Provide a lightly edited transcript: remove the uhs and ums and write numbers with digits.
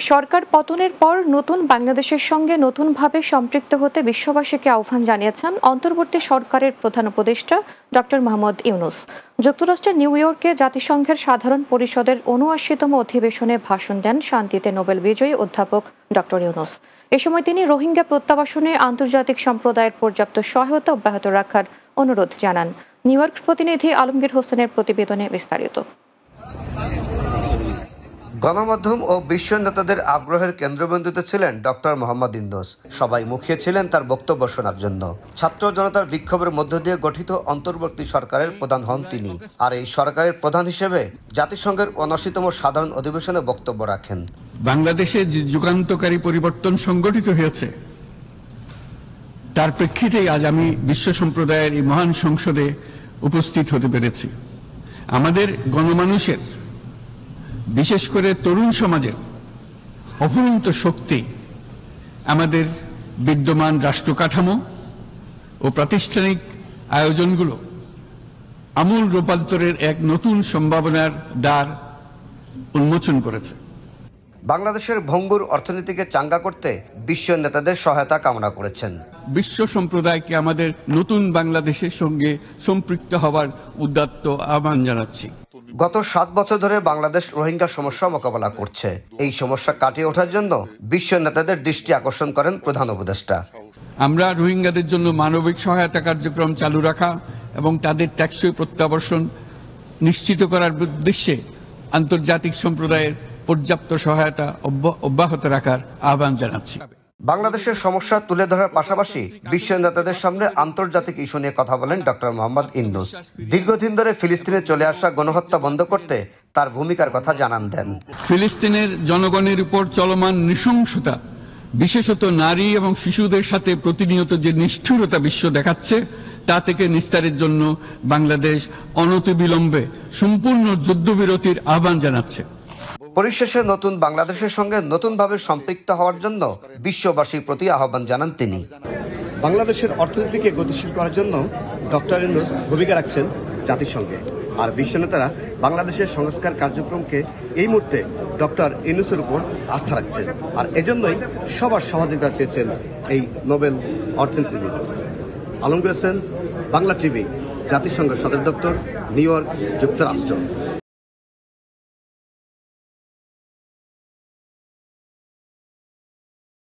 সরকার পতনের পর নতুন বাংলাদেশের সঙ্গে নতুনভাবে সম্পৃক্ত হতে বিশ্ববাসীকে আহ্বান জানিয়েছেন অন্তর্বর্তী সরকারের প্রধান উপদেষ্টা ডক্টর মোহাম্মদ ইউনূস। যুক্তরাষ্ট্রের নিউ ইয়র্কে জাতিসংঘের সাধারণ পরিষদের ৭৯তম অধিবেশনে ভাষণ দেন শান্তিতে নোবেল বিজয়ী অধ্যাপক ডক্টর ইউনূস। এ সময় তিনি রোহিঙ্গা প্রত্যাবাসনে আন্তর্জাতিক সম্প্রদায়ের পর্যাপ্ত সহায়তা অব্যাহত রাখার অনুরোধ জানান। নিউ ইয়র্ক প্রতিনিধি আলমগীর হোসেনের প্রতিবেদনে বিস্তারিত। গণমাধ্যম ও বিশ্ব নেতাদের আগ্রহের কেন্দ্রবিন্দুতে ছিলেন ডক্টর মোহাম্মদ ইউনূস। সবাই মুখিয়ে ছিলেন তার বক্তব্য শোনার জন্য। ছাত্র জনতার বিক্ষোভের মধ্য দিয়ে গঠিত অন্তর্বর্তী সরকারের প্রধান হন তিনি, আর এই সরকারের প্রধান হিসেবে জাতিসংঘের ৭৯তম সাধারণ অধিবেশনে বক্তব্য রাখেন। বাংলাদেশে যে যুগান্তকারী পরিবর্তন সংগঠিত হয়েছে তার প্রেক্ষিতেই আজ আমি বিশ্ব সম্প্রদায়ের এই মহান সংসদে উপস্থিত হতে পেরেছি। আমাদের গণমানুষের, বিশেষ করে তরুণ সমাজের অফুরন্ত শক্তি আমাদের বিদ্যমান রাষ্ট্র কাঠামো ও প্রাতিষ্ঠানিক আয়োজনগুলো আমূল রূপান্তরের এক নতুন সম্ভাবনার দ্বার উন্মোচন করেছে। বাংলাদেশের ভঙ্গুর অর্থনীতিকে চাঙ্গা করতে বিশ্ব নেতাদের সহায়তা কামনা করেছেন। বিশ্ব সম্প্রদায়কে আমাদের নতুন বাংলাদেশের সঙ্গে সম্পৃক্ত হওয়ার উদাত্ত আহ্বান জানাচ্ছি। গত ৭ বছর ধরে বাংলাদেশ রোহিঙ্গা সমস্যা মোকাবেলা করছে। এই সমস্যা কাটিয়ে ওঠার জন্য বিশ্ব নেতাদের দৃষ্টি আকর্ষণ করেন প্রধান উপদেষ্টা। আমরা রোহিঙ্গাদের জন্য মানবিক সহায়তা কার্যক্রম চালু রাখা এবং তাদের টেকসই প্রত্যাবর্তন নিশ্চিত করার উদ্দেশ্যে আন্তর্জাতিক সম্প্রদায়ের পর্যাপ্ত সহায়তা অব্যাহত রাখার আহ্বান জানাচ্ছি। বাংলাদেশের সমস্যা তুলে ধরার পাশাপাশি বিশ্ব নেতাদের সামনে আন্তর্জাতিক ইস্যু নিয়ে কথা বলেন ডক্টর মোহাম্মদ ইউনূস। দীর্ঘদিন ধরে ফিলিস্তিনে চলে আসা গণহত্যা বন্ধ করতে তার ভূমিকার কথা জানান দেন। ফিলিস্তিনের জনগণের উপর চলমান নৃশংসতা, বিশেষত নারী এবং শিশুদের সাথে প্রতিনিয়ত যে নিষ্ঠুরতা বিশ্ব দেখাচ্ছে, তা থেকে নিস্তারের জন্য বাংলাদেশ অনতিবিলম্বে সম্পূর্ণ যুদ্ধবিরতির আহ্বান জানাচ্ছে। পরিশেষে নতুন বাংলাদেশের সঙ্গে নতুনভাবে সম্পৃক্ত হওয়ার জন্য বিশ্ববাসীর প্রতি আহ্বান জানান তিনি। বাংলাদেশের অর্থনীতিকে গতিশীল করার জন্য ডক্টর ইউনূস ভূমিকা রাখছেন জাতিসংঘে, আর বিশ্ব নেতারা বাংলাদেশের সংস্কার কার্যক্রমকে এই মুহূর্তে ডক্টর ইউনূসের উপর আস্থা রাখছেন, আর এজন্যই সবার সহযোগিতা চেয়েছেন এই নোবেল অর্থনীতিবিদ। আলমগীর হোসেন, বাংলা টিভি, জাতিসংঘ সদর দপ্তর, নিউ ইয়র্ক, যুক্তরাষ্ট্র।